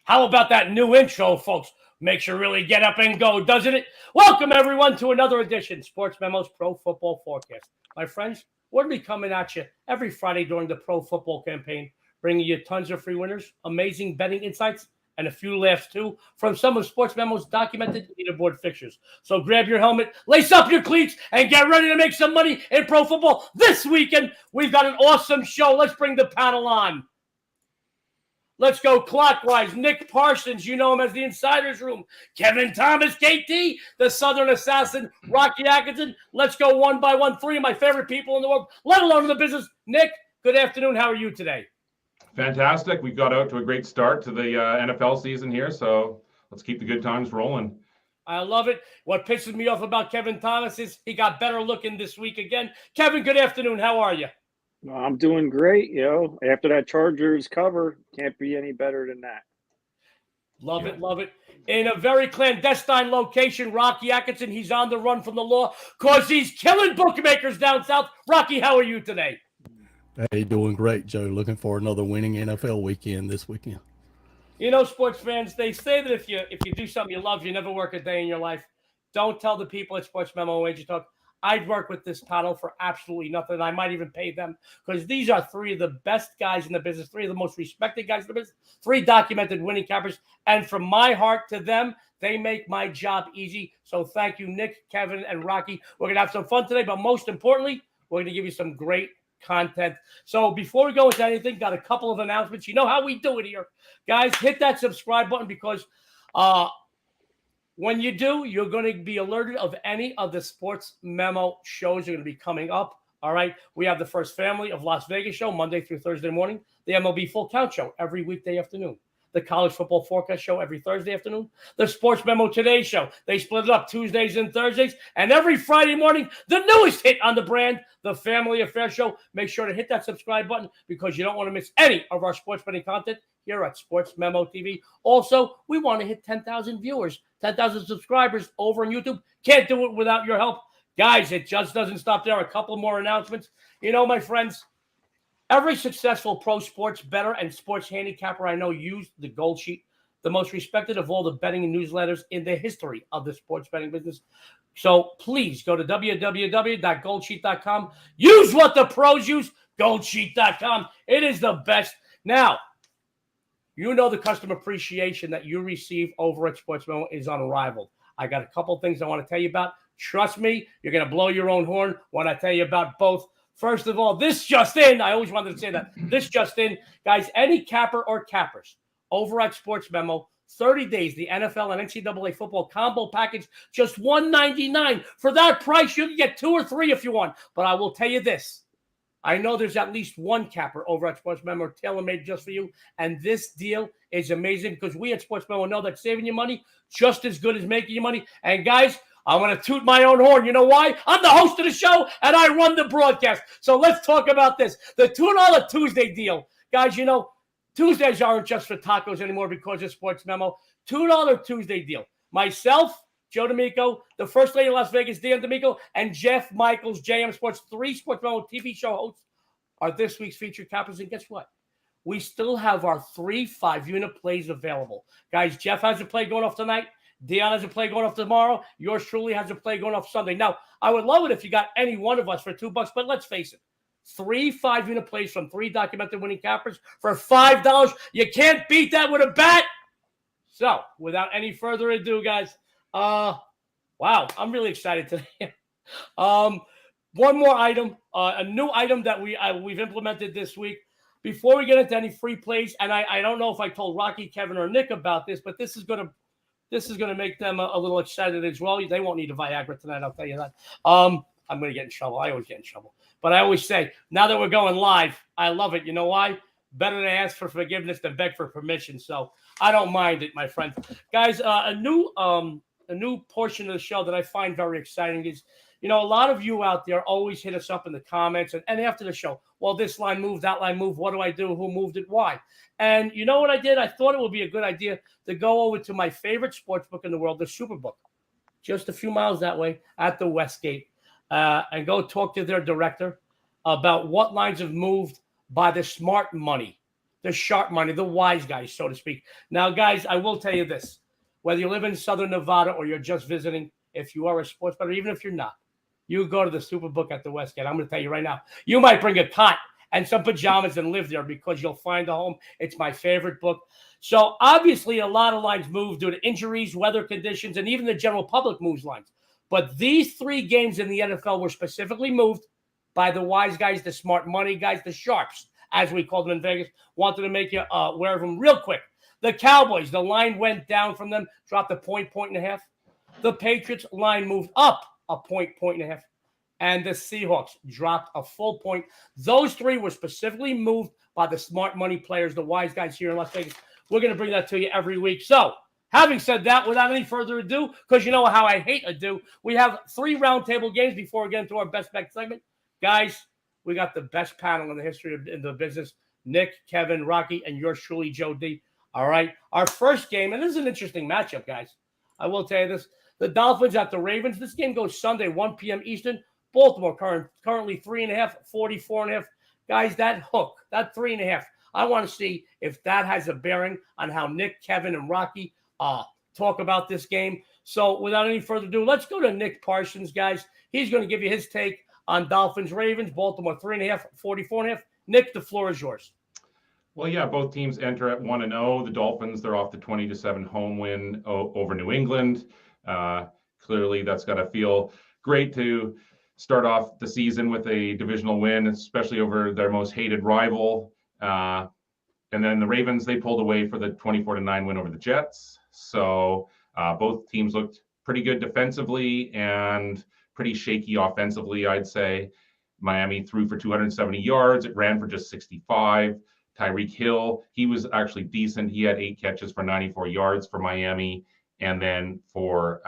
How about that new intro, folks? Makes you really get up and go, doesn't it? Welcome, everyone, to another edition, Sports Memo's Pro Football Forecast. My friends, we're going to be coming at you every Friday during the pro football campaign, bringing you tons of free winners, amazing betting insights, and a few laughs, too, from some of Sports Memo's documented leaderboard fixtures. So grab your helmet, lace up your cleats, and get ready to make some money in pro football this weekend. We've got an awesome show. Let's bring the panel on. Let's go clockwise. Nick Parsons, you know him as the Insider's Room. Kevin Thomas, KT, the Southern Assassin, Rocky Atkinson. Let's go one by one. Three of my favorite people in the world, let alone in the business. Nick, good afternoon. How are you today? Fantastic. We got out to a great start to the NFL season here, so let's keep the good times rolling. I love it. What pisses me off about Kevin Thomas is he got better looking this week again. Kevin, good afternoon. How are you? I'm doing great, after that Chargers cover, can't be any better than that. Love it, love it. In a very clandestine location, Rocky Atkinson, he's on the run from the law because he's killing bookmakers down south. Rocky, how are you today? Hey, doing great, Joe. Looking for another winning NFL weekend this weekend. You know, sports fans, they say that if you do something you love, you never work a day in your life. Don't tell the people at Sports Memo Wager Talk, I'd work with this panel for absolutely nothing. I might even pay them because these are three of the best guys in the business, three of the most respected guys in the business, three documented winning cappers. And from my heart to them, they make my job easy. So thank you, Nick, Kevin, and Rocky. We're going to have some fun today, but most importantly, we're going to give you some great content. So before we go into anything, got a couple of announcements. You know how we do it here. Guys, hit that subscribe button because when you do, you're going to be alerted of any of the Sports Memo shows are going to be coming up. All right. We have the First Family of Las Vegas show Monday through Thursday morning, the MLB Full Count show every weekday afternoon, the College Football Forecast show every Thursday afternoon, the Sports Memo Today show. They split it up Tuesdays and Thursdays, and every Friday morning, the newest hit on the brand, the Family Affair show. Make sure to hit that subscribe button because you don't want to miss any of our sports betting content here at Sports Memo TV. Also, we want to hit 10,000 viewers, 10,000 subscribers over on YouTube. Can't do it without your help. Guys, it just doesn't stop there. A couple more announcements. You know, my friends, every successful pro sports bettor and sports handicapper I know used the Gold Sheet, the most respected of all the betting and newsletters in the history of the sports betting business. So please go to www.goldsheet.com. Use what the pros use, goldsheet.com. It is the best. Now, you know the customer appreciation that you receive over at Sports Memo is unrivaled. I got a couple things I want to tell you about. Trust me, you're going to blow your own horn when I tell you about both. First of all, this just in. I always wanted to say that. This just in. Guys, any capper or cappers over at Sports Memo, 30 days, the NFL and NCAA football combo package, just $199. For that price, you can get two or three if you want. But I will tell you this. I know there's at least one capper over at Sports Memo tailor-made just for you. And this deal is amazing because we at Sports Memo know that saving you money just as good as making you money. And guys, I want to toot my own horn. You know why? I'm the host of the show and I run the broadcast. So let's talk about this. The $2 Tuesday deal. Guys, you know, Tuesdays aren't just for tacos anymore because of Sports Memo. $2 Tuesday deal. Myself, Joe D'Amico, the First Lady of Las Vegas, Dan D'Amico, and Jeff Michaels, JM Sports, three Sports Memo TV show hosts are this week's featured cappers. And guess what? We still have our 3 5-unit plays available. Guys, Jeff has a play going off tonight. Dion has a play going off tomorrow. Yours truly has a play going off Sunday. Now, I would love it if you got any one of us for $2, but let's face it. 3 5-unit plays from 3 documented winning cappers for $5. You can't beat that with a bet. So, without any further ado, guys, wow, I'm really excited today. One more item, a new item that we've implemented this week. Before we get into any free plays, and I don't know if I told Rocky, Kevin, or Nick about this, but this is going to make them a little excited as well. They won't need a Viagra tonight, I'll tell you that. I'm going to get in trouble. I always get in trouble. But I always say, now that we're going live, I love it. You know why? Better to ask for forgiveness than beg for permission. So I don't mind it, my friend. Guys, a new portion of the show that I find very exciting is, you know, a lot of you out there always hit us up in the comments and after the show. Well, this line moved, that line moved. What do I do? Who moved it? Why? And you know what I did? I thought it would be a good idea to go over to my favorite sports book in the world, the Superbook, just a few miles that way at the Westgate, and go talk to their director about what lines have moved by the smart money. the sharp money, the wise guys, so to speak. Now, guys, I will tell you this. Whether you live in Southern Nevada or you're just visiting, if you are a sports bettor, even if you're not, you go to the Superbook at the Westgate. I'm going to tell you right now, you might bring a cot and some pajamas and live there because you'll find a home. It's my favorite book. So obviously a lot of lines move due to injuries, weather conditions, and even the general public moves lines. But these 3 games in the NFL were specifically moved by the wise guys, the smart money guys, the sharps, as we call them in Vegas. Wanted to make you aware of them real quick. The Cowboys, the line went down from them, dropped a point and a half. The Patriots line moved up a point and a half. And the Seahawks dropped a full point. Those 3 were specifically moved by the smart money players, the wise guys here in Las Vegas. We're going to bring that to you every week. So, having said that, without any further ado, because you know how I hate ado, we have 3 roundtable games before we get into our best bet segment. Guys, we got the best panel in the history of the business. Nick, Kevin, Rocky, and yours truly, Joe D. All right. Our first game, and this is an interesting matchup, guys. I will tell you this. The Dolphins at the Ravens. This game goes Sunday, 1 p.m. Eastern. Baltimore currently 3.5, 44.5. Guys, that hook, that 3.5. I want to see if that has a bearing on how Nick, Kevin, and Rocky talk about this game. So without any further ado, let's go to Nick Parsons, guys. He's going to give you his take on Dolphins, Ravens, Baltimore 3.5, 44.5. Nick, the floor is yours. Well, yeah, both teams enter at 1-0. The Dolphins, they're off the 20-7 home win over New England. Clearly, that's got to feel great to start off the season with a divisional win, especially over their most hated rival. And then the Ravens, they pulled away for the 24-9 win over the Jets. So both teams looked pretty good defensively and pretty shaky offensively, I'd say. Miami threw for 270 yards. It ran for just 65. Tyreek Hill, he was actually decent. He had 8 catches for 94 yards for Miami. And then for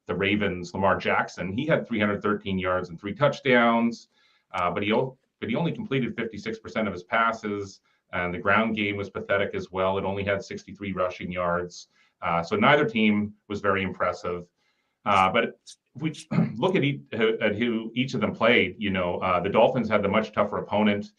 the Ravens, Lamar Jackson, he had 313 yards and 3 touchdowns. But he only completed 56% of his passes. And the ground game was pathetic as well. It only had 63 rushing yards. So neither team was very impressive. But if we look at who each of them played, the Dolphins had the much tougher opponent.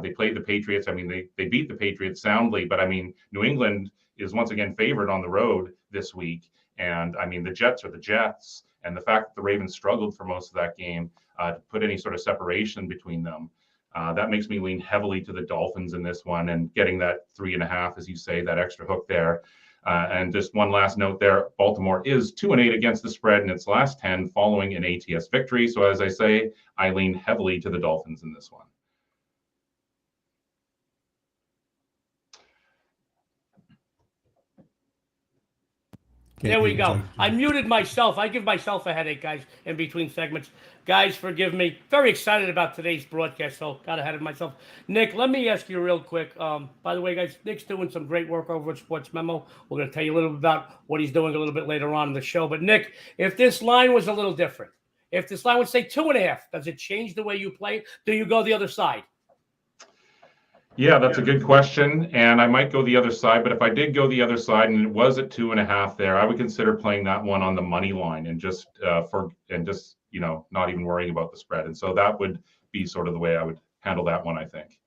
They played the Patriots. I mean, they beat the Patriots soundly, but I mean, New England is once again favored on the road this week. And I mean, the Jets are the Jets. And the fact that the Ravens struggled for most of that game to put any sort of separation between them, that makes me lean heavily to the Dolphins in this one and getting that 3.5, as you say, that extra hook there. And just one last note there, Baltimore is 2-8 against the spread in its last 10 following an ATS victory. So as I say, I lean heavily to the Dolphins in this one. There we go. I muted myself. I give myself a headache, guys, in between segments. Guys, forgive me. Very excited about today's broadcast, so got ahead of myself. Nick, let me ask you real quick. By the way, guys, Nick's doing some great work over at Sportsmemo. We're going to tell you a little bit about what he's doing a little bit later on in the show. But, Nick, if this line was a little different, if this line would say 2.5, does it change the way you play? Do you go the other side? Yeah, that's a good question, and I might go the other side. But if I did go the other side and it was at 2.5 there, I would consider playing that one on the money line and just not even worrying about the spread. And so that would be sort of the way I would handle that one, I think.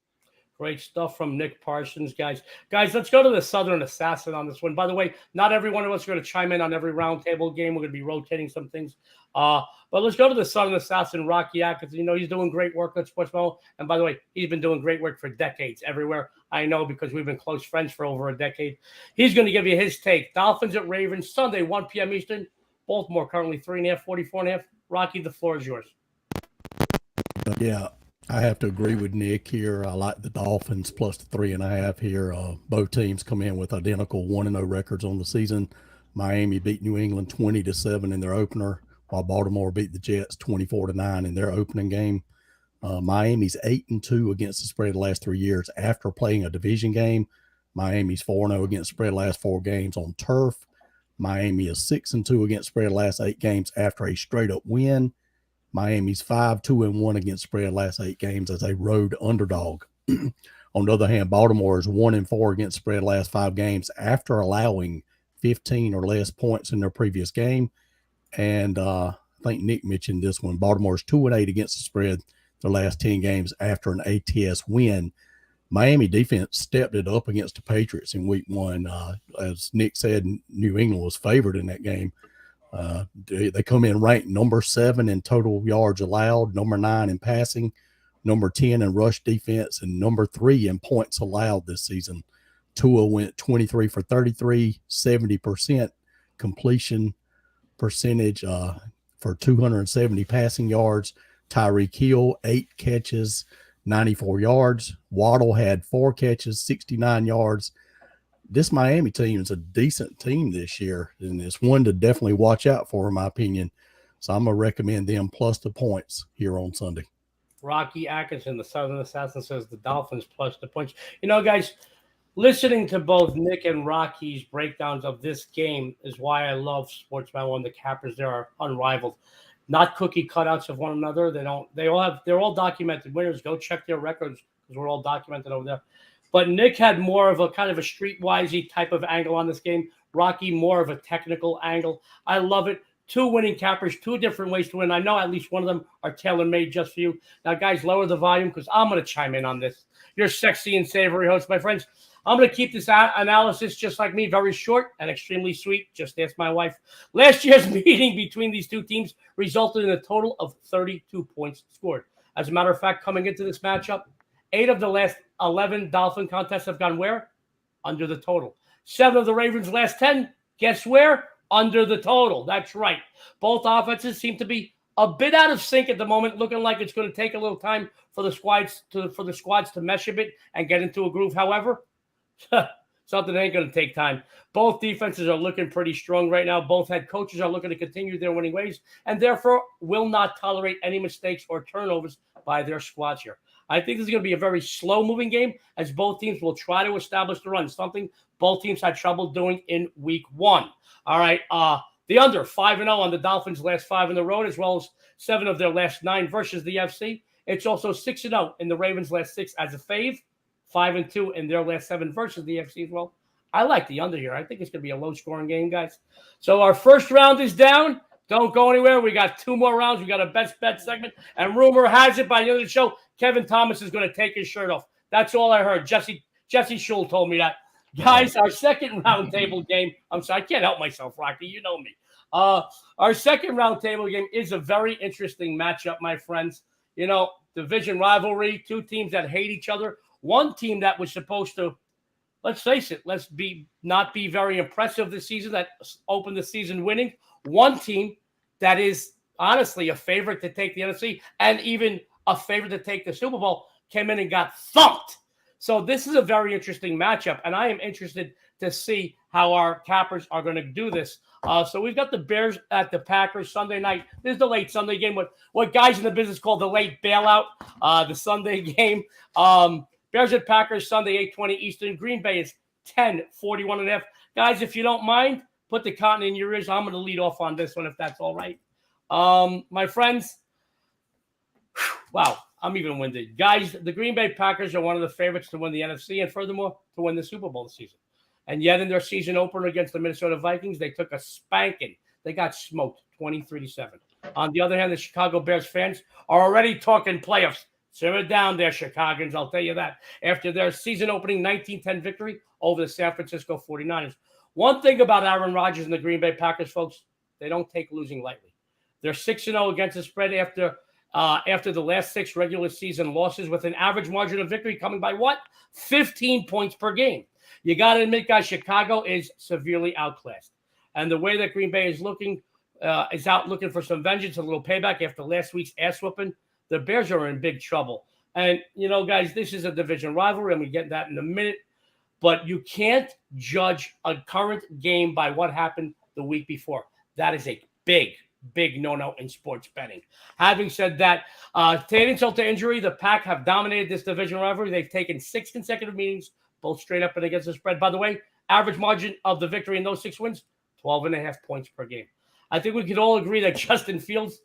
Great stuff from Nick Parsons, guys. Guys, let's go to the Southern Assassin on this one. By the way, not every one of us are going to chime in on every roundtable game. We're going to be rotating some things. But let's go to the Southern Assassin, Rocky Atkinson. He's doing great work at Sportsmemo. And by the way, he's been doing great work for decades everywhere. I know because we've been close friends for over a decade. He's going to give you his take. Dolphins at Ravens, Sunday, 1 p.m. Eastern. Baltimore currently 3.5, 44.5. Rocky, the floor is yours. Yeah, I have to agree with Nick here. I like the Dolphins plus the 3.5 here. Both teams come in with identical 1-0 records on the season. Miami beat New England 20-7 in their opener, while Baltimore beat the Jets 24-9 in their opening game. Miami's 8-2 against the spread the last 3 years after playing a division game. Miami's 4-0 against the spread the last 4 games on turf. Miami is 6-2 against spread the last 8 games after a straight-up win. Miami's 5-2-1 against spread last 8 games as a road underdog. On the other hand, Baltimore is 1-4 against spread last 5 games after allowing 15 or less points in their previous game. And I think Nick mentioned this one. Baltimore is 2-8 against the spread their last 10 games after an ATS win. Miami defense stepped it up against the Patriots in week 1. As Nick said, New England was favored in that game. They come in ranked number 7 in total yards allowed, number 9 in passing, number 10 in rush defense, and number 3 in points allowed this season. Tua went 23 for 33, 70% completion percentage for 270 passing yards. Tyreek Hill, 8 catches, 94 yards. Waddle had 4 catches, 69 yards. This Miami team is a decent team this year, and it's one to definitely watch out for, in my opinion. So I'm going to recommend them plus the points here on Sunday. Rocky Atkinson, the Southern Assassin, says the Dolphins plus the points. You know, guys, listening to both Nick and Rocky's breakdowns of this game is why I love Sportsmemo and the Cappers. They are unrivaled. Not cookie cutouts of one another. They're all documented winners. Go check their records because we're all documented over there. But Nick had more of a kind of a streetwisey type of angle on this game. Rocky, more of a technical angle. I love it. 2 winning cappers, 2 different ways to win. I know at least one of them are tailor-made just for you. Now, guys, lower the volume because I'm going to chime in on this. You're sexy and savory host, my friends. I'm going to keep this analysis just like me, very short and extremely sweet. Just ask my wife. Last year's meeting between these 2 teams resulted in a total of 32 points scored. As a matter of fact, coming into this matchup, 8 of the last 11 Dolphin contests have gone where? Under the total. 7 of the Ravens' last 10, guess where? Under the total. That's right. Both offenses seem to be a bit out of sync at the moment, looking like it's going to take a little time for the squads to mesh a bit and get into a groove. However, something ain't going to take time. Both defenses are looking pretty strong right now. Both head coaches are looking to continue their winning ways and therefore will not tolerate any mistakes or turnovers by their squads here. I think this is going to be a very slow-moving game as both teams will try to establish the run, something both teams had trouble doing in week 1. All right, the under 5-0 on the Dolphins' last 5 on the road, as well as 7 of their last 9 versus the FC. It's also 6-0 in the Ravens' last 6 as a fave, 5-2 in their last 7 versus the FC as well. I like the under here. I think it's going to be a low-scoring game, guys. So our first round is down. Don't go anywhere. We got 2 more rounds. We got a best bet segment. And rumor has it by the end of the show, Kevin Thomas is going to take his shirt off. That's all I heard. Jesse Schul told me that. Guys, our second roundtable game. I'm sorry, I can't help myself, Rocky. You know me. Our second roundtable game is a very interesting matchup, my friends. You know, division rivalry, 2 teams that hate each other. One team that was supposed to, let's face it, not be very impressive this season, that opened the season winning. One team that is honestly a favorite to take the NFC and even a favorite to take the Super Bowl came in and got thumped. So this is a very interesting matchup, and I am interested to see how our Cappers are going to do this. So we've got the Bears at the Packers Sunday night. This is the late Sunday game, what guys in the business call the late bailout, the Sunday game. Bears at Packers Sunday, 8:20 Eastern. Green Bay is 10-41.5. Guys, if you don't mind, put the cotton in your ears. I'm going to lead off on this one if that's all right. My friends, wow, I'm even winded. Guys, the Green Bay Packers are one of the favorites to win the NFC and furthermore to win the Super Bowl this season. And yet in their season opener against the Minnesota Vikings, they took a spanking. They got smoked 23-7. On the other hand, the Chicago Bears fans are already talking playoffs. Simmer down there, Chicagoans, I'll tell you that. After their season opening 19-10 victory over the San Francisco 49ers. One thing about Aaron Rodgers and the Green Bay Packers, folks, they don't take losing lightly. They're 6-0 against the spread after the last 6 regular season losses with an average margin of victory coming by what? 15 points per game. You got to admit, guys, Chicago is severely outclassed. And the way that Green Bay is out looking for some vengeance, a little payback after last week's ass whooping, the Bears are in big trouble. And, you know, guys, this is a division rivalry, and we get that in a minute. But you can't judge a current game by what happened the week before. That is a big no-no in sports betting. Having said that, to insult to injury, the Pack have dominated this division rivalry. They've taken 6 consecutive meetings, both straight up and against the spread. By the way, average margin of the victory in those 6 wins, 12.5 points per game. I think we could all agree that Justin Fields,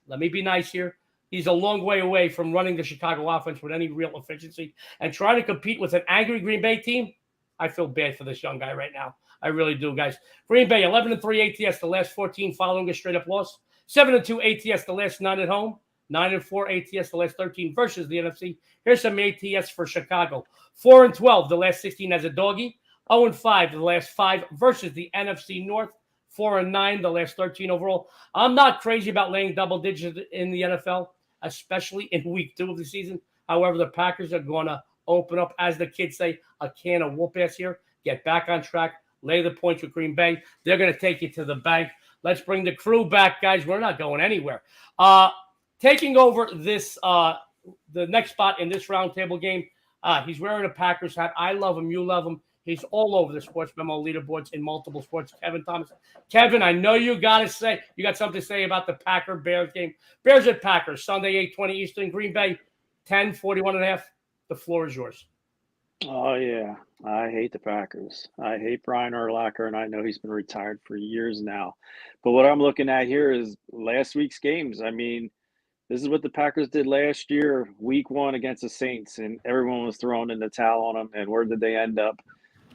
let me be nice here, he's a long way away from running the Chicago offense with any real efficiency. And trying to compete with an angry Green Bay team, I feel bad for this young guy right now. I really do, guys. Green Bay, 11-3 ATS the last 14 following a straight-up loss. 7-2 ATS the last 9 at home. 9-4 ATS the last 13 versus the NFC. Here's some ATS for Chicago. 4-12 the last 16 as a doggy. 0-5 the last 5 versus the NFC North. 4-9 the last 13 overall. I'm not crazy about laying double digits in the NFL, especially in week 2 of the season. However, the Packers are going to open up, as the kids say, a can of whoop ass here. Get back on track. Lay the points with Green Bay. They're going to take you to the bank. Let's bring the crew back, guys. We're not going anywhere. Taking over this, the next spot in this roundtable game, he's wearing a Packers hat. I love him. You love him. He's all over the Sports Memo leaderboards in multiple sports. Kevin Thomas. Kevin, I know you got something to say about the Packer-Bears game. Bears at Packers, Sunday, 8:20 Eastern, Green Bay, 10-41.5. The floor is yours. Oh, yeah. I hate the Packers. I hate Brian Urlacher, and I know he's been retired for years now. But what I'm looking at here is last week's games. I mean, this is what the Packers did last year, week 1 against the Saints, and everyone was throwing in the towel on them. And where did they end up?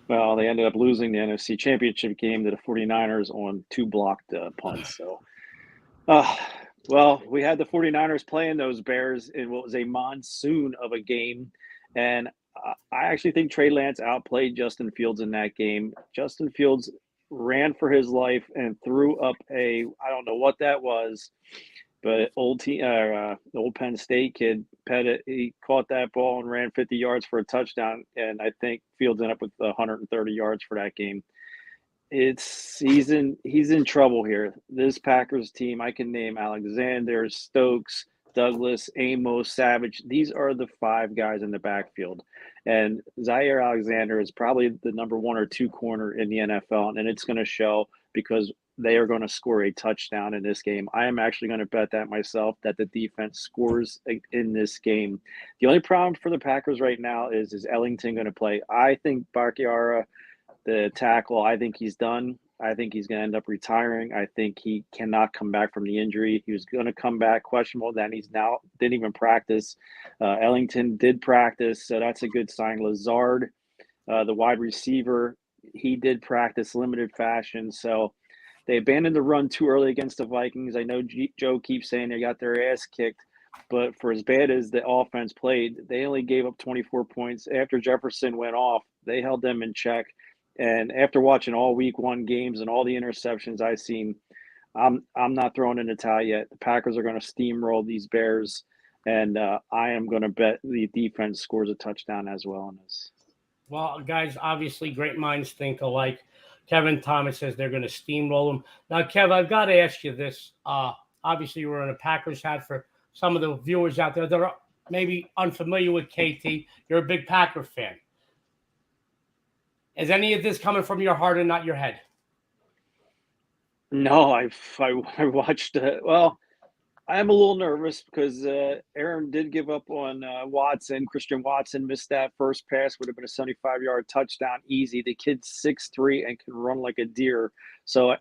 Well, they ended up losing the NFC Championship game to the 49ers on 2 blocked punts. So, well, we had the 49ers playing those Bears in what was a monsoon of a game. And I actually think Trey Lance outplayed Justin Fields in that game. Justin Fields ran for his life and threw up I don't know what that was, but old Penn State kid, Pettit, he caught that ball and ran 50 yards for a touchdown. And I think Fields ended up with 130 yards for that game. He's in trouble here. This Packers team, I can name Alexander, Stokes, Douglas, Amos, Savage. These are the 5 guys in the backfield. And Zaire Alexander is probably the number 1 or 2 corner in the NFL, and it's going to show because they are going to score a touchdown in this game. I am actually going to bet that myself that the defense scores in this game. The only problem for the Packers right now is Ellington going to play? I think Barkiara, the tackle, I think he's done. I think he's going to end up retiring. I think he cannot come back from the injury. He was going to come back questionable. Then he's now didn't even practice. Ellington did practice, so that's a good sign. Lazard, the wide receiver, he did practice limited fashion. So they abandoned the run too early against the Vikings. I know Joe keeps saying they got their ass kicked, but for as bad as the offense played, they only gave up 24 points. After Jefferson went off, they held them in check. And after watching all week 1 games and all the interceptions I've seen, I'm not throwing in the towel yet. The Packers are going to steamroll these Bears, and I am going to bet the defense scores a touchdown as well in this. Well, guys, obviously great minds think alike. Kevin Thomas says they're going to steamroll them. Now, Kev, I've got to ask you this. Obviously, you're in a Packers hat. For some of the viewers out there that are maybe unfamiliar with KT, you're a big Packer fan. Is any of this coming from your heart and not your head? No, I watched well, I'm a little nervous because Aaron did give up on Watson. Christian Watson missed that first pass, would have been a 75-yard touchdown easy. The kid's 6'3" and can run like a deer. So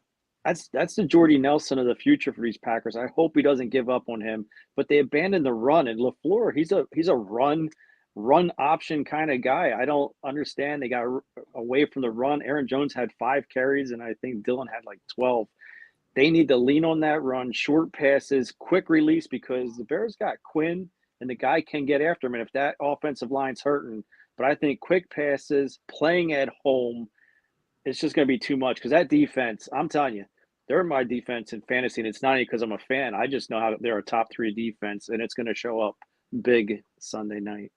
that's the Jordy Nelson of the future for these Packers. I hope he doesn't give up on him. But they abandoned the run, and LaFleur, he's a run option kind of guy. I don't understand. They got away from the run. Aaron Jones had 5 carries, and I think Dylan had like 12. They need to lean on that run, short passes, quick release, because the Bears got Quinn, and the guy can get after him. And if that offensive line's hurting, but I think quick passes, playing at home, it's just going to be too much. Because that defense, I'm telling you, they're my defense in fantasy, and it's not because I'm a fan. I just know how they're a top 3 defense, and it's going to show up big Sunday night.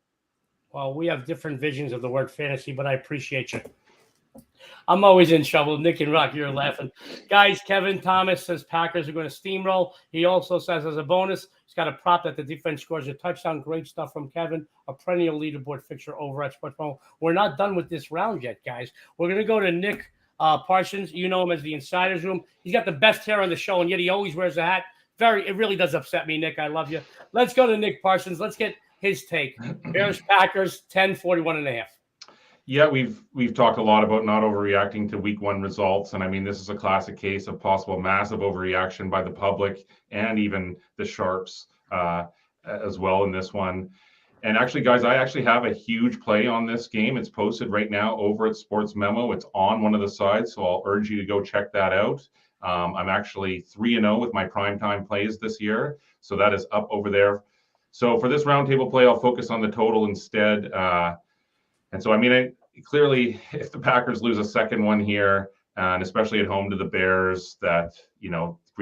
Well, we have different visions of the word fantasy, but I appreciate you. I'm always in trouble. Nick and Rock, you're laughing. Guys, Kevin Thomas says Packers are going to steamroll. He also says as a bonus, he's got a prop that the defense scores a touchdown. Great stuff from Kevin, a perennial leaderboard fixture over at Sportsmemo. We're not done with this round yet, guys. We're going to go to Nick Parsons. You know him as the Insider's Room. He's got the best hair on the show, and yet he always wears a hat. It really does upset me, Nick. I love you. Let's go to Nick Parsons. Let's get his take. Bears, Packers, 10-41.5. Yeah, we've talked a lot about not overreacting to week 1 results. And I mean, this is a classic case of possible massive overreaction by the public and even the sharps as well in this one. And actually, guys, I actually have a huge play on this game. It's posted right now over at Sportsmemo. It's on one of the sides, so I'll urge you to go check that out. I'm actually 3-0 with my primetime plays this year. So that is up over there. So for this roundtable play, I'll focus on the total instead. And so, I mean, clearly, if the Packers lose a second one here, and especially at home to the Bears, that, you know, the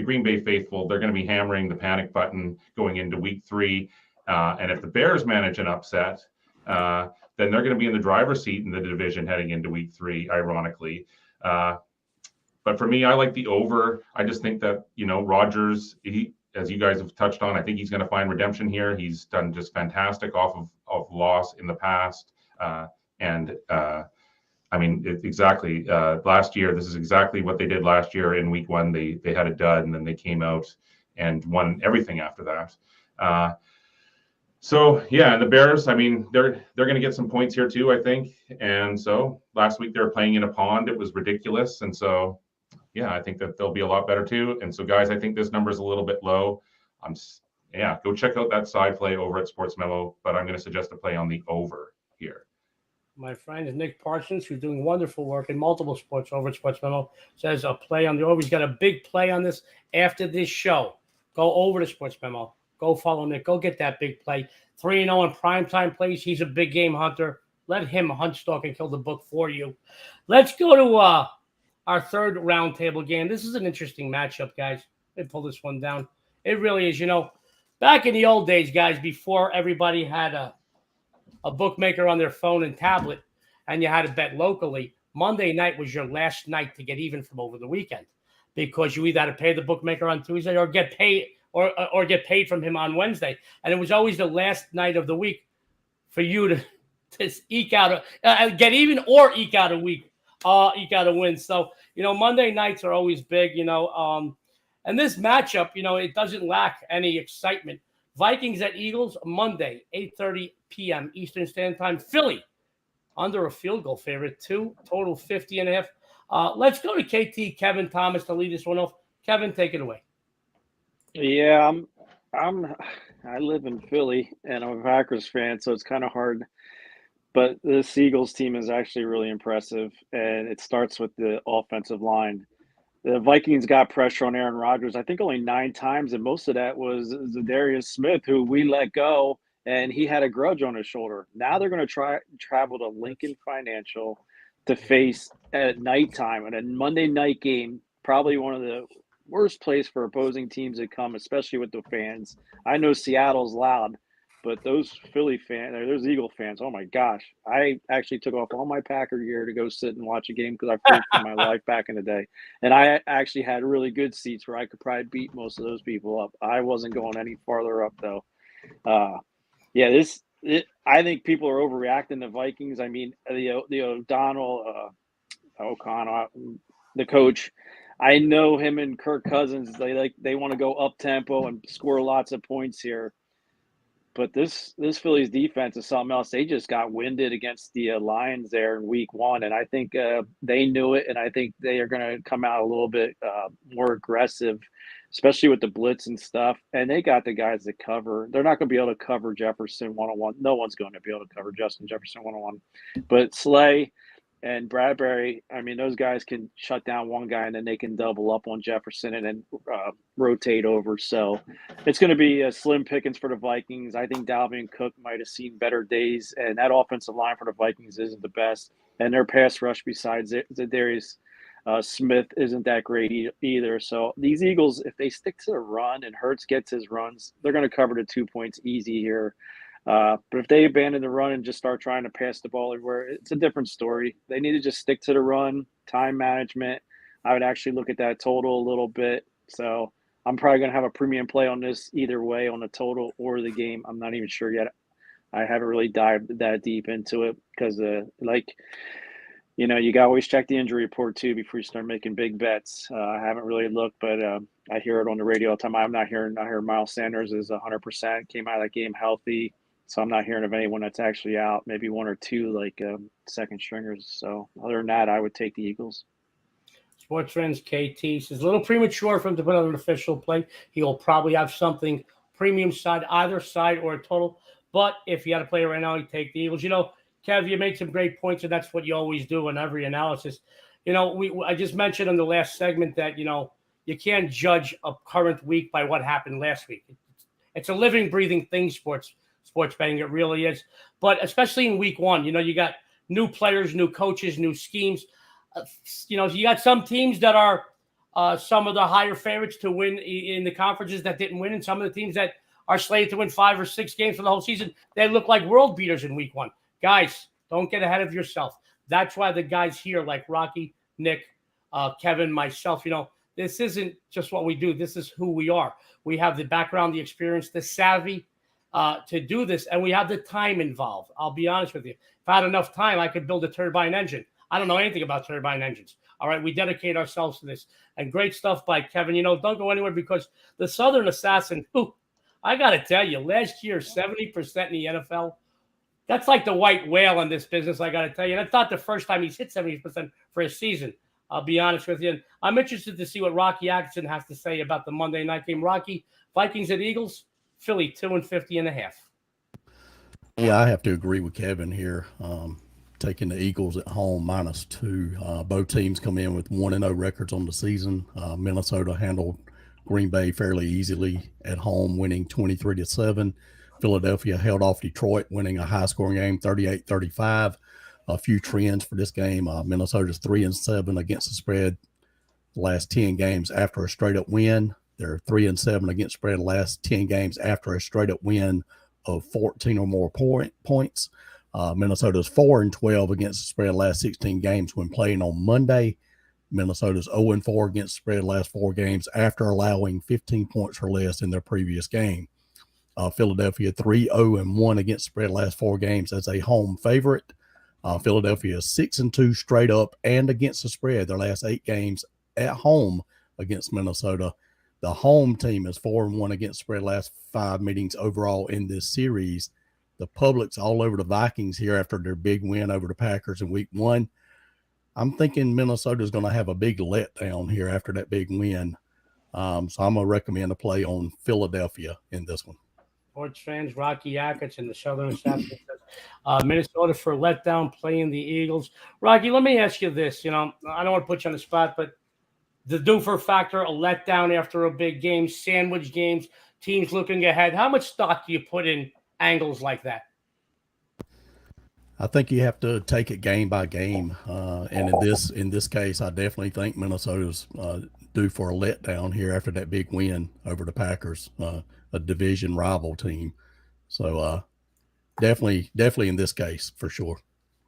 Green Bay faithful, they're going to be hammering the panic button going into week 3. And if the Bears manage an upset, then they're going to be in the driver's seat in the division heading into week 3, ironically. But for me, I like the over. I just think that, you know, Rodgers, as you guys have touched on, I think he's going to find redemption here. He's done just fantastic off of loss in the past. I mean, exactly. Last year, this is exactly what they did last year in week 1. They had a dud, and then they came out and won everything after that. So yeah, and the Bears, I mean, they're going to get some points here too, I think. And so last week they were playing in a pond. It was ridiculous. And so, yeah, I think that they'll be a lot better too. And so, guys, I think this number is a little bit low. Go check out that side play over at Sportsmemo, but I'm going to suggest a play on the over here. My friend is Nick Parsons, who's doing wonderful work in multiple sports over at Sportsmemo, says a play on the over. He's got a big play on this after this show. Go over to Sportsmemo. Go follow Nick. Go get that big play. 3-0 in primetime plays. He's a big game hunter. Let him hunt, stalk, and kill the book for you. Let's go to our third roundtable game. This is an interesting matchup, guys. Let me pull this one down. It really is. You know, back in the old days, guys, before everybody had a bookmaker on their phone and tablet, and you had to bet locally, Monday night was your last night to get even from over the weekend, because you either had to pay the bookmaker on Tuesday or get paid or get paid from him on Wednesday. And it was always the last night of the week for you to eke out get even or eke out a win. So, you know, Monday nights are always big, you know, and this matchup, you know, it doesn't lack any excitement. Vikings at Eagles, Monday, 8:30 p.m. Eastern Standard Time. Philly, under a field goal favorite, 2, total 50.5. Let's go to KT, Kevin Thomas, to lead this one off. Kevin, take it away. Yeah, I live in Philly, and I'm a Packers fan, so it's kind of hard. But this Eagles team is actually really impressive, and it starts with the offensive line. The Vikings got pressure on Aaron Rodgers, I think only 9 times, and most of that was Zadarius Smith, who we let go, and he had a grudge on his shoulder. Now they're going to travel to Lincoln Financial to face at nighttime in a Monday night game, probably one of the worst place for opposing teams to come, especially with the fans. I know Seattle's loud, but those Philly fans, those Eagle fans, oh my gosh. I actually took off all my Packer gear to go sit and watch a game because I feared for my life back in the day. And I actually had really good seats where I could probably beat most of those people up. I wasn't going any farther up, though. I think people are overreacting to Vikings. I mean, the O'Connell, the coach, I know him and Kirk Cousins, they want to go up tempo and score lots of points here. But this Phillies defense is something else. They just got winded against the Lions there in week 1, and I think they knew it, and I think they are going to come out a little bit more aggressive, especially with the blitz and stuff. And they got the guys that cover. They're not going to be able to cover Jefferson one-on-one. No one's going to be able to cover Justin Jefferson one-on-one. But Slay and Bradbury, I mean, those guys can shut down one guy, and then they can double up on Jefferson and then rotate over. So it's going to be a slim pickings for the Vikings. I think Dalvin Cook might have seen better days, and that offensive line for the Vikings isn't the best. And their pass rush besides Zadarius Smith isn't that great either. So these Eagles, if they stick to the run and Hurts gets his runs, they're going to cover the 2 points easy here. But if they abandon the run and just start trying to pass the ball everywhere, it's a different story. They need to just stick to the run, time management. I would actually look at that total a little bit. So I'm probably going to have a premium play on this either way, on the total or the game. I'm not even sure yet. I haven't really dived that deep into it because, you got to always check the injury report too before you start making big bets. I haven't really looked, but I hear it on the radio all the time. I'm not hearing Miles Sanders is 100%, came out of that game healthy. So I'm not hearing of anyone that's actually out, maybe 1 or 2 second stringers. So other than that, I would take the Eagles. Sports Friends KT says a little premature for him to put out an official play. He'll probably have something premium side, either side or a total. But if you had to play right now, you take the Eagles. You know, Kev, you made some great points, and that's what you always do in every analysis. I just mentioned in the last segment that, you can't judge a current week by what happened last week. It's a living, breathing thing, sports betting. It really is. But especially in week one, you got new players, new coaches, new schemes. You got some teams that are some of the higher favorites to win in the conferences that didn't win, and some of the teams that are slated to win 5 or 6 games for the whole season, they look like world beaters in week one. Guys, don't get ahead of yourself. That's why the guys here like Rocky, Nick, Kevin, myself, this isn't just what we do. This is who we are. We have the background, the experience, the savvy to do this, and we have the time involved. I'll be honest with you. If I had enough time, I could build a turbine engine. I don't know anything about turbine engines. All right, we dedicate ourselves to this. And great stuff by Kevin. Don't go anywhere, because the Southern Assassin, I got to tell you, last year, 70% in the NFL, that's like the white whale in this business, I got to tell you. And it's not the first time he's hit 70% for a season. I'll be honest with you. And I'm interested to see what Rocky Atkinson has to say about the Monday night game. Rocky, Vikings at Eagles, Philly 2.50.5. Yeah, I have to agree with Kevin here. Taking the Eagles at home -2. Both teams come in with 1-0 records on the season. Minnesota handled Green Bay fairly easily at home, winning 23-7. Philadelphia held off Detroit, winning a high-scoring game, 38-35. A few trends for this game. Minnesota's 3-7 against the spread the last 10 games after a straight-up win. They're 3-7 against spread the last 10 games after a straight-up win of 14 or more points. Minnesota's 4-12 against the spread last 16 games when playing on Monday. Minnesota's 0-4 against the spread last 4 games after allowing 15 points or less in their previous game. Philadelphia 3-0-1 against the spread last 4 games as a home favorite. Philadelphia 6-2 straight up and against the spread their last 8 games at home against Minnesota. The home team is 4-1 against the spread last 5 meetings overall in this series. The public's all over the Vikings here after their big win over the Packers in week 1. I'm thinking Minnesota's going to have a big letdown here after that big win. So I'm going to recommend a play on Philadelphia in this one. Sports fans, Rocky Atkinson, the Southern Assassin, Minnesota for letdown, playing the Eagles. Rocky, let me ask you this. I don't want to put you on the spot, but the doofer factor, a letdown after a big game, sandwich games, teams looking ahead. How much stock do you put in angles like that? I think you have to take it game by game, and in this case, I definitely think Minnesota's due for a letdown here after that big win over the Packers, a division rival team. So definitely in this case for sure.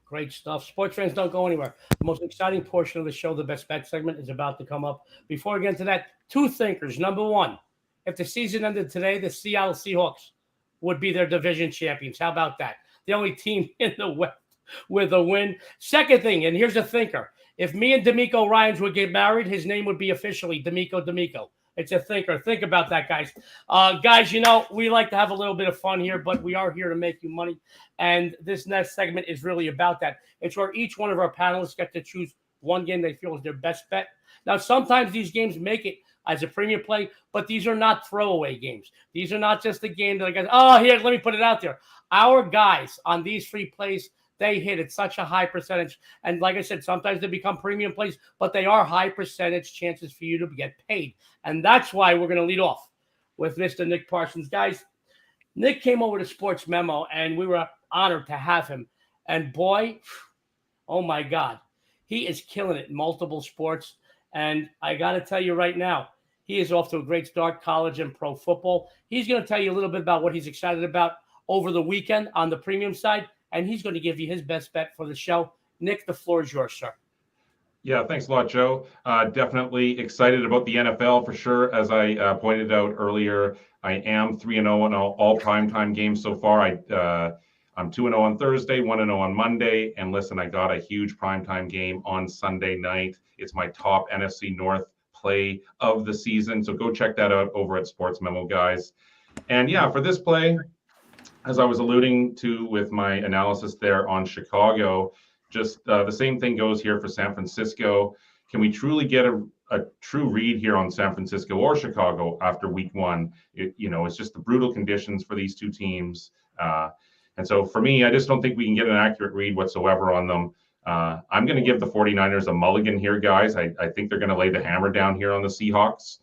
Great stuff. Sports fans, don't go anywhere. The most exciting portion of the show, the best bet segment, is about to come up. Before we get into that, 2 thinkers. Number 1, if the season ended today, the Seattle Seahawks would be their division champions. How about that? The only team in the West with a win. Second thing, and here's a thinker. If me and D'Amico Ryans would get married, his name would be officially D'Amico. It's a thinker. Think about that, guys. Guys, we like to have a little bit of fun here, but we are here to make you money. And this next segment is really about that. It's where each one of our panelists get to choose one game they feel is their best bet. Now, sometimes these games make it as a premium play, but these are not throwaway games. These are not just a game that I guess, here, let me put it out there. Our guys on these 3 plays, they hit at such a high percentage. And like I said, sometimes they become premium plays, but they are high percentage chances for you to get paid. And that's why we're going to lead off with Mr. Nick Parsons. Guys, Nick came over to Sports Memo, and we were honored to have him. And boy, oh my God, he is killing it in multiple sports. And I got to tell you right now, he is off to a great start, college and pro football. He's going to tell you a little bit about what he's excited about over the weekend on the premium side, and he's going to give you his best bet for the show. Nick, the floor is yours, sir. Yeah, thanks a lot, Joe. Definitely excited about the NFL for sure. As I pointed out earlier, I am 3-0 in all primetime games so far. I'm 2-0 on Thursday, 1-0 on Monday. And listen, I got a huge primetime game on Sunday night. It's my top NFC North play of the season. So go check that out over at Sports Memo, guys. And yeah, for this play, as I was alluding to with my analysis there on Chicago, just the same thing goes here for San Francisco. Can we truly get a true read here on San Francisco or Chicago after week 1? It's just the brutal conditions for these 2 teams. And so for me, I just don't think we can get an accurate read whatsoever on them. I'm going to give the 49ers a mulligan here, guys. I think they're going to lay the hammer down here on the Seahawks.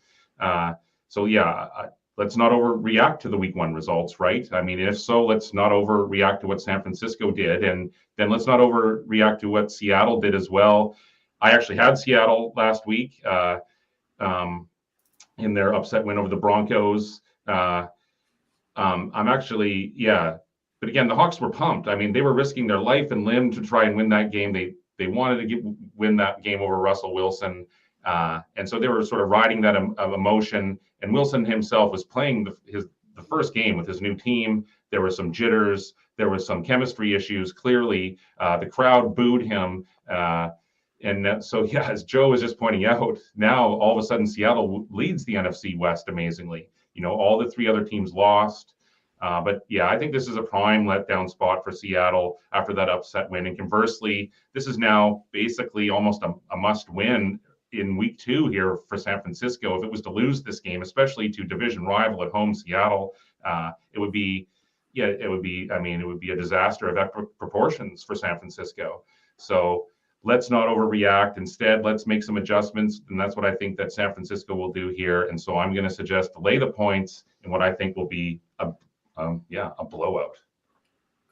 Let's not overreact to the week 1 results, right? I mean, if so, let's not overreact to what San Francisco did. And then let's not overreact to what Seattle did as well. I actually had Seattle last week in their upset win over the Broncos. I'm actually, but again, the Hawks were pumped. I mean, they were risking their life and limb to try and win that game. They wanted to win that game over Russell Wilson. And so they were sort of riding that emotion. And Wilson himself was playing the first game with his new team. There were some jitters. There was some chemistry issues. Clearly, the crowd booed him. As Joe was just pointing out, now all of a sudden Seattle leads the NFC West amazingly. All the 3 other teams lost. I think this is a prime letdown spot for Seattle after that upset win. And conversely, this is now basically almost a must win in week 2 here for San Francisco. If it was to lose this game, especially to division rival at home Seattle, it would be a disaster of epic proportions for San Francisco. So let's not overreact. Instead, let's make some adjustments. And that's what I think that San Francisco will do here. And so I'm going to suggest to lay the points in what I think will be a blowout.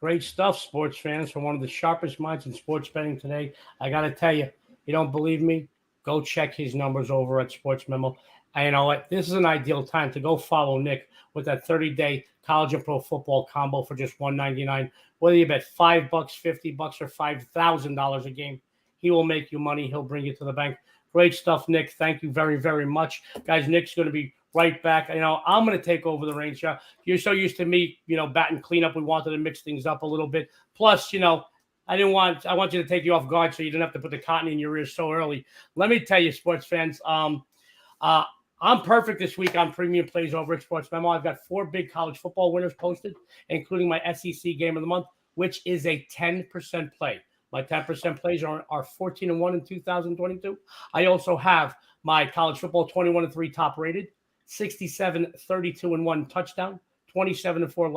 Great stuff, sports fans, from one of the sharpest minds in sports betting today. I got to tell you, you don't believe me? Go check his numbers over at Sportsmemo. And you know what? This is an ideal time to go follow Nick with that 30-day college and pro football combo for just $199. Whether you bet $5, $50, or $5,000 a game, he will make you money. He'll bring you to the bank. Great stuff, Nick. Thank you very, very much. Guys, Nick's going to be right back. I'm going to take over the reins. You're so used to me, batting cleanup. We wanted to mix things up a little bit. Plus, I want you to take you off guard so you didn't have to put the cotton in your ears so early. Let me tell you, sports fans, I'm perfect this week on premium plays over at Sportsmemo. I've got 4 big college football winners posted, including my SEC game of the month, which is a 10% play. My 10% plays are 14-1 in 2022. I also have my college football 21-3 top rated, 67 32-1 touchdown, 27-4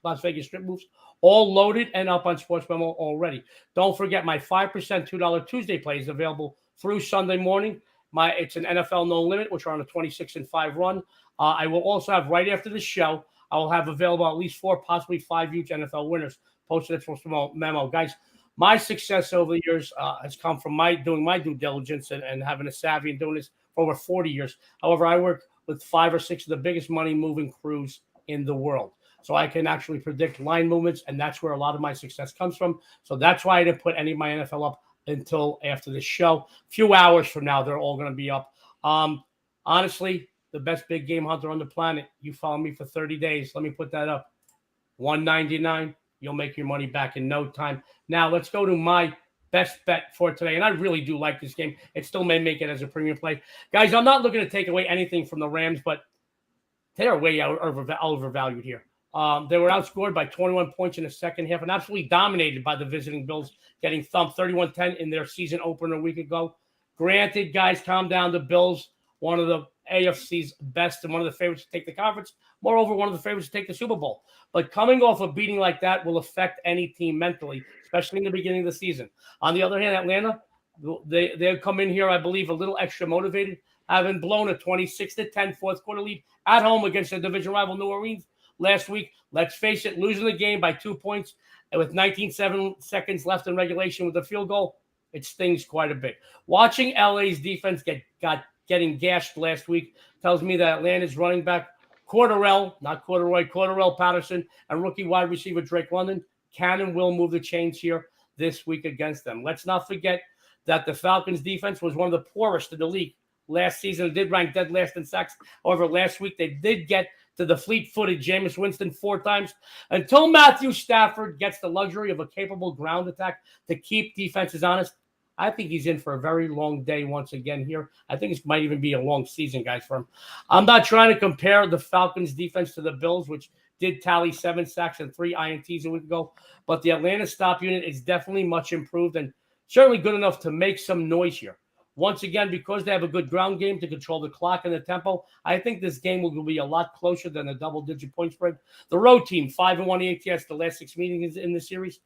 Las Vegas strip moves, all loaded and up on Sportsmemo already. Don't forget my 5% $2 Tuesday plays available through Sunday morning. It's an NFL No Limit, which are on a 26-5 run. I will also have, right after the show, I will have available at least 4, possibly 5 huge NFL winners posted at Sportsmemo. Guys, my success over the years has come from doing my due diligence and having a savvy and doing this for over 40 years. However, I work with 5 or 6 of the biggest money-moving crews in the world. So I can actually predict line movements, and that's where a lot of my success comes from. So that's why I didn't put any of my NFL up until after the show. A few hours from now, they're all going to be up. Honestly, the best big game hunter on the planet. You follow me for 30 days. Let me put that up. $199. You'll make your money back in no time. Now let's go to my best bet for today. And I really do like this game. It still may make it as a premium play. Guys, I'm not looking to take away anything from the Rams, but they're way overvalued here. They were outscored by 21 points in the second half and absolutely dominated by the visiting Bills, getting thumped 31-10 in their season opener a week ago. Granted, guys, calm down. The Bills, one of the AFC's best and one of the favorites to take the conference. Moreover, one of the favorites to take the Super Bowl. But coming off a beating like that will affect any team mentally, especially in the beginning of the season. On the other hand, Atlanta, they'll come in here, I believe, a little extra motivated, having blown a 26-10 fourth quarter lead at home against their division rival New Orleans last week. Let's face it, losing the game by 2 points and with 19 seconds left in regulation with a field goal, it stings quite a bit. Watching LA's defense getting gashed last week tells me that Atlanta's running back Cordell Patterson, and rookie wide receiver Drake London can and will move the chains here this week against them. Let's not forget that the Falcons defense was one of the poorest in the league last season. It did rank dead last in sacks. However, last week they did get to the fleet-footed Jameis Winston 4 times. Until Matthew Stafford gets the luxury of a capable ground attack to keep defenses honest, I think he's in for a very long day once again here. I think it might even be a long season, guys, for him. I'm not trying to compare the Falcons' defense to the Bills, which did tally 7 sacks and 3 INTs a week ago. But the Atlanta stop unit is definitely much improved and certainly good enough to make some noise here. Once again, because they have a good ground game to control the clock and the tempo, I think this game will be a lot closer than a double-digit point spread. The road team, 5-1 ATS, the last 6 meetings in the series.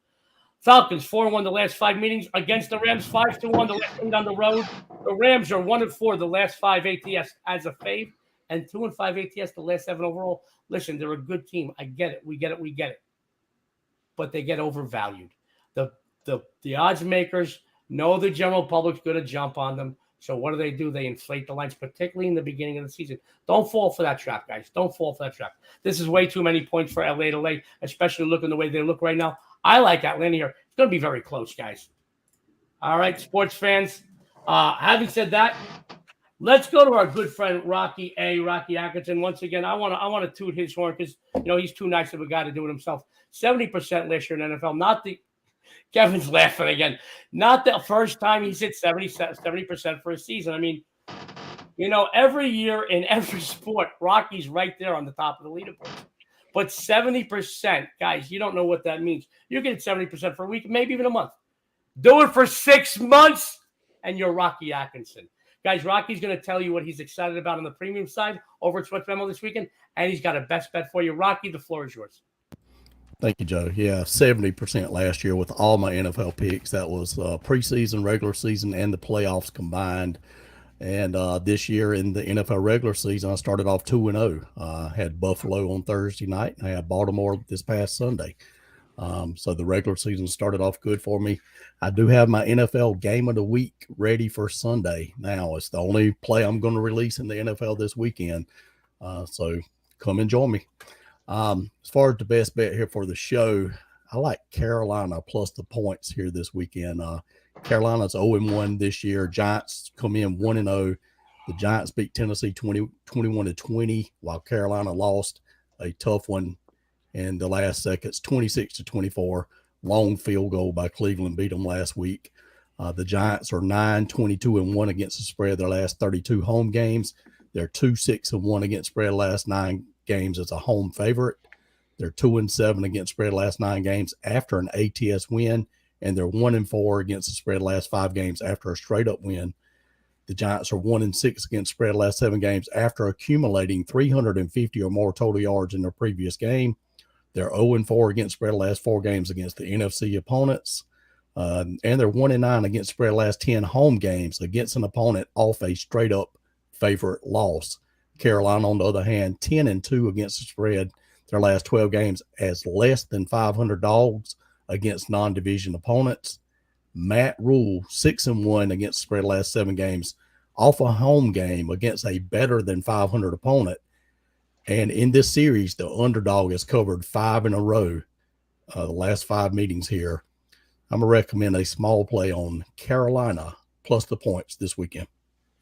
Falcons 4-1 the last 5 meetings against the Rams, 5-1 the last 8 on the road. The Rams are 1-4 the last 5 ATS as a fave, and 2-5 ATS the last 7 overall. Listen, they're a good team. I get it. We get it. But they get overvalued. The odds makers know the general public's going to jump on them. So what do? They inflate the lines, particularly in the beginning of the season. Don't fall for that trap, guys. Don't fall for that trap. This is way too many points for LA to lay, especially looking the way they look right now. I like Atlanta here. It's going to be very close, guys. All right, sports fans. Having said that, let's go to our good friend Rocky Atkinson. Once again, I want to toot his horn because he's too nice of a guy to do it himself. 70% last year in NFL. Kevin's laughing again. Not the first time he's hit 70% for a season. I mean, every year in every sport, Rocky's right there on the top of the leaderboard. But 70%, guys, you don't know what that means. You get 70% for a week, maybe even a month. Do it for 6 months, and you're Rocky Atkinson. Guys, Rocky's going to tell you what he's excited about on the premium side over at Sportsmemo this weekend, and he's got a best bet for you. Rocky, the floor is yours. Thank you, Joe. Yeah, 70% last year with all my NFL picks. That was preseason, regular season, and the playoffs combined. And this year in the NFL regular season, I started off 2-0. Had Buffalo on Thursday night, and I had Baltimore this past Sunday. So the regular season started off good for me. I do have my NFL game of the week ready for Sunday. Now it's the only play I'm going to release in the NFL this weekend. So come and join me. As far as the best bet here for the show, I like Carolina plus the points here this weekend. Carolina's 0-1 this year. Giants come in 1-0. The Giants beat Tennessee 21-20, while Carolina lost a tough one in the last seconds, 26-24. Long field goal by Cleveland beat them last week. The Giants are 9-22-1 against the spread their last 32 home games. They're 2-6-1 against spread last 9 games as a home favorite. They're 2-7 against spread last 9 games after an ATS win, and they're 1-4 against the spread last 5 games after a straight up win. The Giants are 1-6 against spread last 7 games after accumulating 350 or more total yards in their previous game. They're 0-4 against spread last 4 games against the NFC opponents. And they're 1-9 against spread last 10 home games against an opponent off a straight up favorite loss. Carolina, on the other hand, 10-2 against the spread their last 12 games as less than 500 dogs against non-division opponents. Matt Rule, 6-1 against the spread last 7 games off a home game against a better than 500 opponent. And in this series, the underdog has covered 5 in a row, the last 5 meetings here. I'm going to recommend a small play on Carolina plus the points this weekend.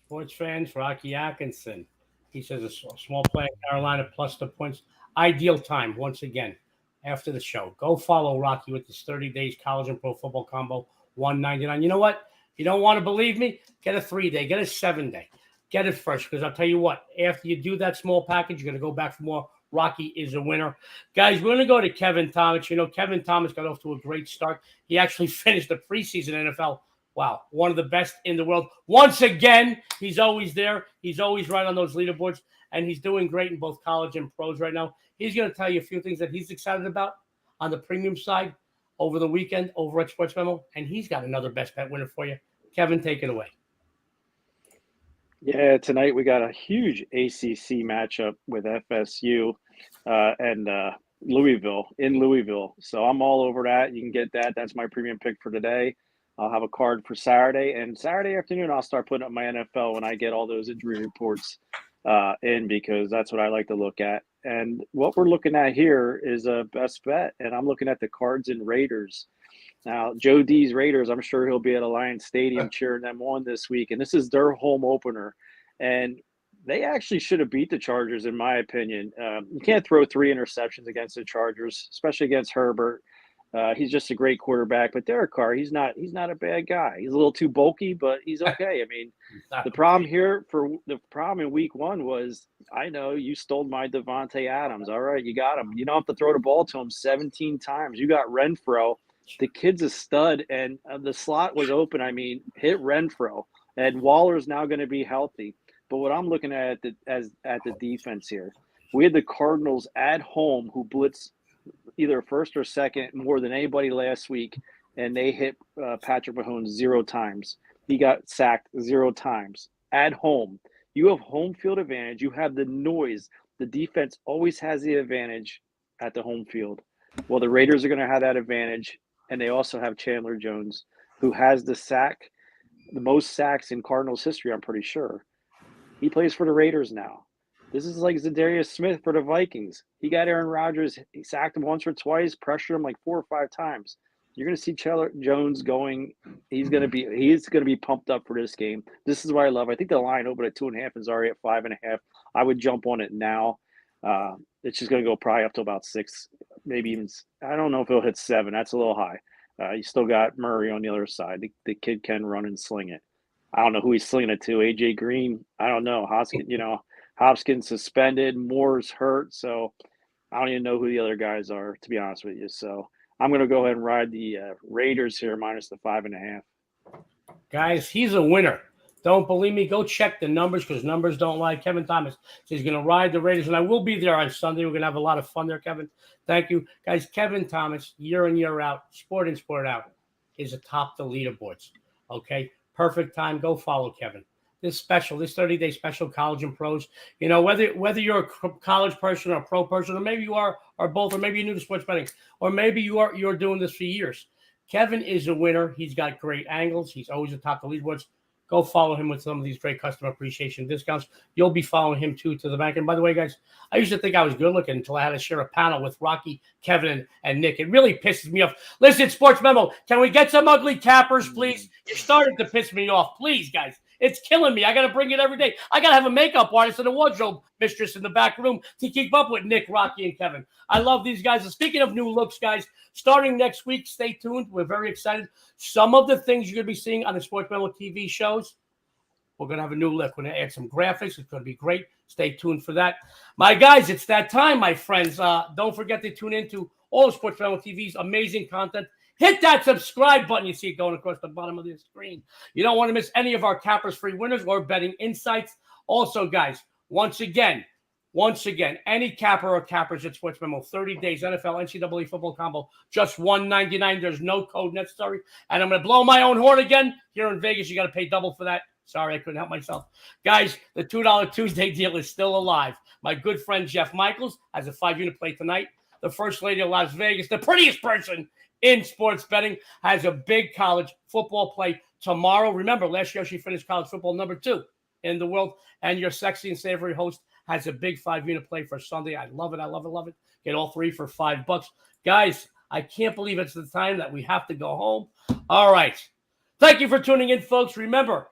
Sports fans, Rocky Atkinson. He says a small play in Carolina plus the points. Ideal time, once again, after the show. Go follow Rocky with his 30 days college and pro football combo, $199. You know what? You don't want to believe me? Get a 3-day, get a 7-day. Get it first, because I'll tell you what, after you do that small package, you're going to go back for more. Rocky is a winner. Guys, we're going to go to Kevin Thomas. Kevin Thomas got off to a great start. He actually finished the preseason NFL. Wow, one of the best in the world. Once again, he's always there. He's always right on those leaderboards, and he's doing great in both college and pros right now. He's going to tell you a few things that he's excited about on the premium side over the weekend over at Sportsmemo, and he's got another best bet winner for you. Kevin, take it away. Yeah, tonight we got a huge ACC matchup with FSU and Louisville in Louisville. So I'm all over that. You can get that. That's my premium pick for today. I'll have a card for Saturday. And Saturday afternoon, I'll start putting up my NFL when I get all those injury reports in, because that's what I like to look at. And what we're looking at here is a best bet. And I'm looking at the Cards and Raiders. Now, Joe D's Raiders, I'm sure he'll be at Alliance Stadium cheering them on this week. And this is their home opener. And they actually should have beat the Chargers, in my opinion. You can't throw 3 interceptions against the Chargers, especially against Herbert. He's just a great quarterback. But Derek Carr, he's not a bad guy. He's a little too bulky, but he's okay. I mean, the problem in week 1 was, I know you stole my Devontae Adams. All right, you got him. You don't have to throw the ball to him 17 times. You got Renfro. The kid's a stud, and the slot was open. I mean, hit Renfro, and Waller's now going to be healthy. But what I'm looking at the defense here, we had the Cardinals at home who blitzed either first or second more than anybody last week. and they hit Patrick Mahomes 0 times. He got sacked 0 times at home. You have home field advantage. You have the noise. The defense always has the advantage at the home field. Well, the Raiders are going to have that advantage, and they also have Chandler Jones, who has the most sacks in Cardinals history, I'm pretty sure. He plays for the Raiders now. This is like Zadarius Smith for the Vikings. He got Aaron Rodgers. He sacked him once or twice, pressured him like 4 or 5 times. You're going to see Chandler Jones going. He's going to be pumped up for this game. This is what I love. I think the line opened at 2.5 and is already at 5.5. I would jump on it now. It's just going to go probably up to about 6, maybe even. I don't know if it'll hit 7. That's a little high. You still got Murray on the other side. The kid can run and sling it. I don't know who he's slinging it to. AJ Green. I don't know. Hopkins suspended. Moore's hurt. So I don't even know who the other guys are, to be honest with you. So I'm going to go ahead and ride the Raiders here minus the 5.5. Guys, he's a winner. Don't believe me? Go check the numbers because numbers don't lie. Kevin Thomas says he's going to ride the Raiders, and I will be there on Sunday. We're going to have a lot of fun there, Kevin. Thank you. Guys, Kevin Thomas, year in, year out, sport in, sport out, is atop the leaderboards. Okay? Perfect time. Go follow Kevin. This 30-day special, college and pros. You know, whether you're a college person or a pro person, or maybe you are, or both, or maybe you're new to sports betting, or maybe you're doing this for years. Kevin is a winner. He's got great angles. He's always atop the leaderboards. Go follow him with some of these great customer appreciation discounts. You'll be following him, too, to the bank. And by the way, guys, I used to think I was good-looking until I had to share a panel with Rocky, Kevin, and Nick. It really pisses me off. Listen, Sports Memo, can we get some ugly cappers, please? You're starting to piss me off. Please, guys. It's killing me. I got to bring it every day. I got to have a makeup artist and a wardrobe mistress in the back room to keep up with Nick, Rocky, and Kevin. I love these guys. And speaking of new looks, guys, starting next week, stay tuned. We're very excited. Some of the things you're going to be seeing on the Sports Memo TV shows, we're going to have a new look. We're going to add some graphics. It's going to be great. Stay tuned for that. My guys, it's that time, my friends. Don't forget to tune into all of Sports Memo TV's amazing content. Hit that subscribe button. You see it going across the bottom of the screen. You don't want to miss any of our Cappers Free winners or betting insights. Also, guys, once again, any capper or cappers at Sports Memo, 30 days, NFL, NCAA football combo, just $199. There's no code necessary. And I'm going to blow my own horn again. Here in Vegas, you got to pay double for that. Sorry, I couldn't help myself. Guys, the $2 Tuesday deal is still alive. My good friend Jeff Michaels has a 5-unit play tonight. The First Lady of Las Vegas, the prettiest person in sports betting, has a big college football play tomorrow. Remember, last year she finished college football number 2 in the world. And your sexy and savory host has a big 5-unit play for Sunday. I love it. I love it. Love it. Get all 3 for $5. Guys, I can't believe it's the time that we have to go home. All right. Thank you for tuning in, folks. Remember,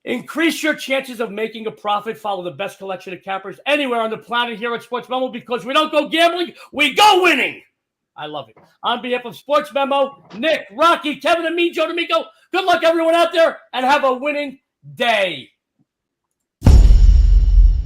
increase your chances of making a profit. Follow the best collection of cappers anywhere on the planet here at Sports Memo, because we don't go gambling, we go winning. I love it. On behalf of Sports Memo, Nick, Rocky, Kevin, and me, Joe D'Amico, good luck, everyone out there, and have a winning day.